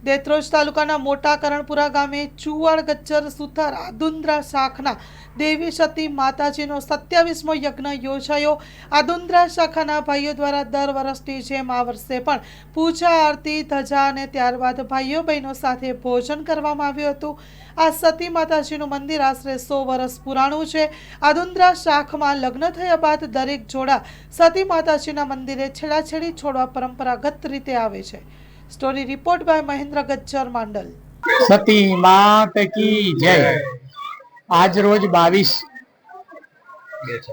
દેત્રોજ તાલુકાના મોટા કરણપુરા ગામે ચુવાડ ગજ્જર સુથાર આદુંદ્રા શાખાના દેવી સતી માતાજીનો 27મો યજ્ઞ યોજાયો। આદુંદ્રા શાખાના ભાઈઓ દ્વારા દર વર્ષની જેમ આ વર્ષે પણ પૂજા આરતી ધજા અને ત્યારબાદ ભાઈઓ બહેનો સાથે ભોજન કરવામાં આવ્યું હતું। આ સતી માતાજીનું મંદિર આશરે 100 વર્ષ પુરાણું છે। આદુંદ્રા શાખમાં લગ્ન થયા બાદ દરેક જોડા સતી માતાજીના મંદિરે છેડાછેડી છોડવા પરંપરાગત રીતે આવે છે। Story report by Mahendra Gajjar Mandal. Sati मात की जय। आज रोज 22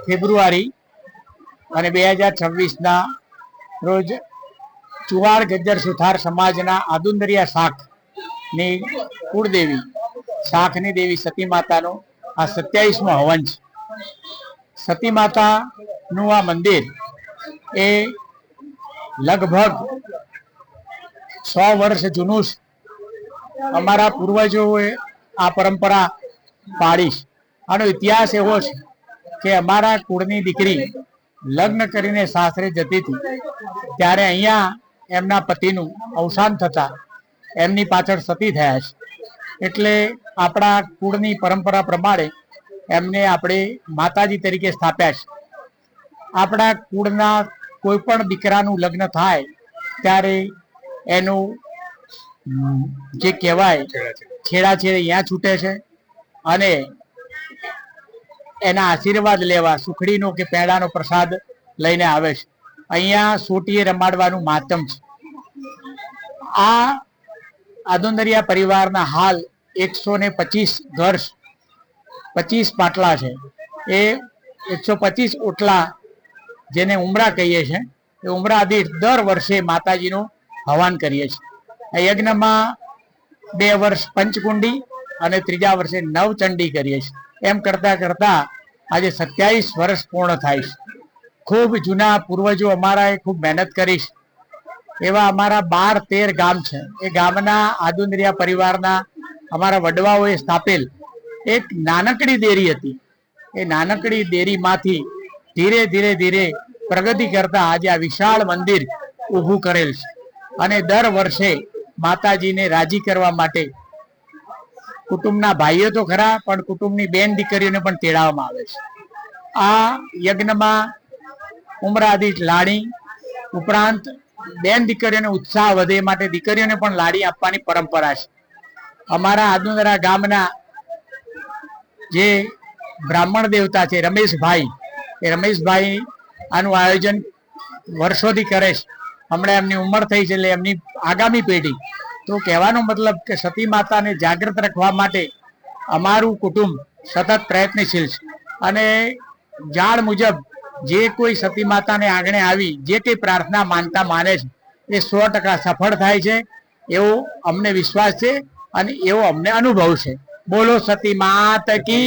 फेब्रुआरी અને 2026 ના રોજ ચુવાડ ગજ્જર સુથાર સમાજના આદુંદરિયા શાખ ની કુળદેવી શાખની દેવી સતી માતાનો આ 27મો હવન છે। સતી માતાનું આ મંદિર એ લગભગ 100 વર્ષ જૂનું છે। અમારા પૂર્વજોએ આ પરંપરા પાડી છે। આનો ઇતિહાસ એવો છે કે અમારા કુળની દીકરી લગ્ન કરીને સાસરે જતી હતી ત્યારે અહીંયા એમના પતિનું અવસાન થતા એમની પાછળ સતી થયા છે, એટલે આપણા કુળની પરંપરા પ્રમાણે એમને આપણે માતાજી તરીકે સ્થાપ્યા છે। આપણા કુળના કોઈ પણ દીકરાનું લગ્ન થાય ત્યારે એનું જે કહેવાય છેડાછેડી અહીંયા છૂટે છે અને એના આશીર્વાદ લેવા સુખડીનો કે પેડાનો પ્રસાદ લઈને આવે છે। અહીંયા સોટીએ રમાડવાનું માતમ છે। આ આદુંદરિયા પરિવારના હાલ 125 ઘર 25 પાટલા છે। એ 125 ઓટલા જેને ઉમરા કહીએ છીએ એ ઉમરા દીઠ દર વર્ષે માતાજીનું હવન કરીએ છીએ। આ યજ્ઞમાં 2 વર્ષ પંચકુંડી અને 3જા વર્ષે નવચંડી કરીએ છીએ। એમ કરતા કરતા આજે 27 વર્ષ પૂર્ણ થાય છે। ખૂબ જૂના પૂર્વજો અમારાએ ખૂબ મહેનત કરી છે। એવા અમારા 12-13 ગામ છે। એ ગામના આદુંદરિયા પરિવારના અમારા વડવાઓએ સ્થાપેલ એક નાનકડી દેરી હતી। એ નાનકડી દેરીમાંથી ધીરે ધીરે ધીરે પ્રગતિ કરતા આજે આ વિશાળ મંદિર ઊભું કરેલ છે અને દર વર્ષે માતાજીને રાજી કરવા માટે કુટુંબના ભાઈઓ તો ખરા પણ કુટુંબની બેન દીકરીઓને પણ તેડાવવામાં આવે છે। આ યજ્ઞમાં ઉમરાદીઠ લાડી ઉપરાંત બેન દીકરીઓને ઉત્સાહ વધે માટે દીકરીઓને પણ લાડી આપવાની પરંપરા છે। અમારા આદુંદરા ગામના જે બ્રાહ્મણ દેવતા છે રમેશભાઈ, એ રમેશભાઈ આનું આયોજન વર્ષોથી કરે છે। હમણાં એમની ઉંમર થઈ છે એટલે એમની આગામી પેઢી, તો કહેવાનો મતલબ કે સતી માતાને જાગૃત રાખવા માટે અમારું કુટુંબ સતત પ્રયત્નશીલ છે અને જાણ મુજબ જે કોઈ સતી માતાને આંગણે આવી જે કંઈ પ્રાર્થના માનતા માને છે એ 100% સફળ થાય છે એવો અમને વિશ્વાસ છે અને એવો અમને અનુભવ છે। બોલો સતી માત કી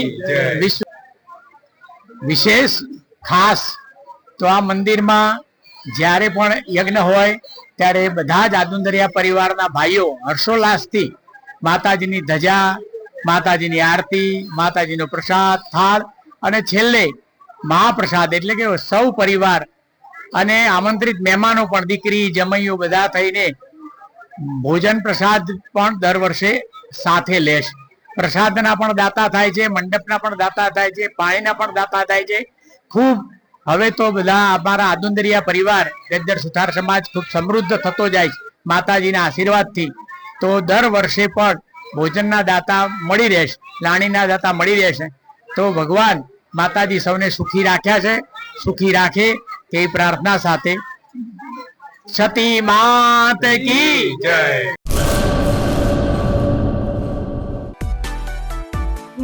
વિશેષ ખાસ તો આ મંદિરમાં જ્યારે પણ યજ્ઞ હોય ત્યારે બધા જ આદુંદરિયા પરિવારના ભાઈઓ હર્ષોલ્લાસથી માતાજીની ધજા, માતાજીની આરતી, માતાજીનો પ્રસાદ થાળ અને છેલ્લે મહાપ્રસાદ એટલે કે સૌ પરિવાર અને આમંત્રિત મહેમાનો પણ દીકરી જમૈયો બધા થઈને ભોજન પ્રસાદ પણ દર વર્ષે સાથે લેશે। પ્રસાદના પણ દાતા થાય છે, મંડપના પણ દાતા થાય છે, પાણીના પણ દાતા થાય છે। ખૂબ હવે તો બધા અમારા આદુંદરિયા પરિવાર ગજ્જર સુથાર સમાજ ખૂબ સમૃદ્ધ થતો જાય છે માતાજીના આશીર્વાદથી। તો દર વર્ષે પણ ભોજનના દાતા મળી રહેશે, લાણીના દાતા મળી રહેશે। તો ભગવાન માતાજી સૌને સુખી રાખ્યા છે, સુખી રાખે તે પ્રાર્થના સાથે સતી માત કી જય।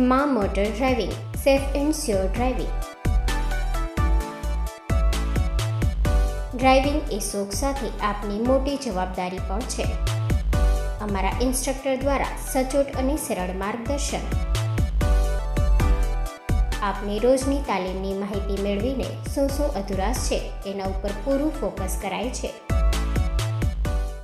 માં motor driving, safe and sure driving. Driving એ શોખ સાથે આપની મોટી જવાબદારી પણ છે। અમારા ઇન્સ્ટ્રક્ટર દ્વારા સચોટ અને સરળ માર્ગદર્શન આપની રોજની તાલીમની માહિતી મેળવીને શું અધુરાશ છે એના ઉપર પૂરું ફોકસ કરાય છે।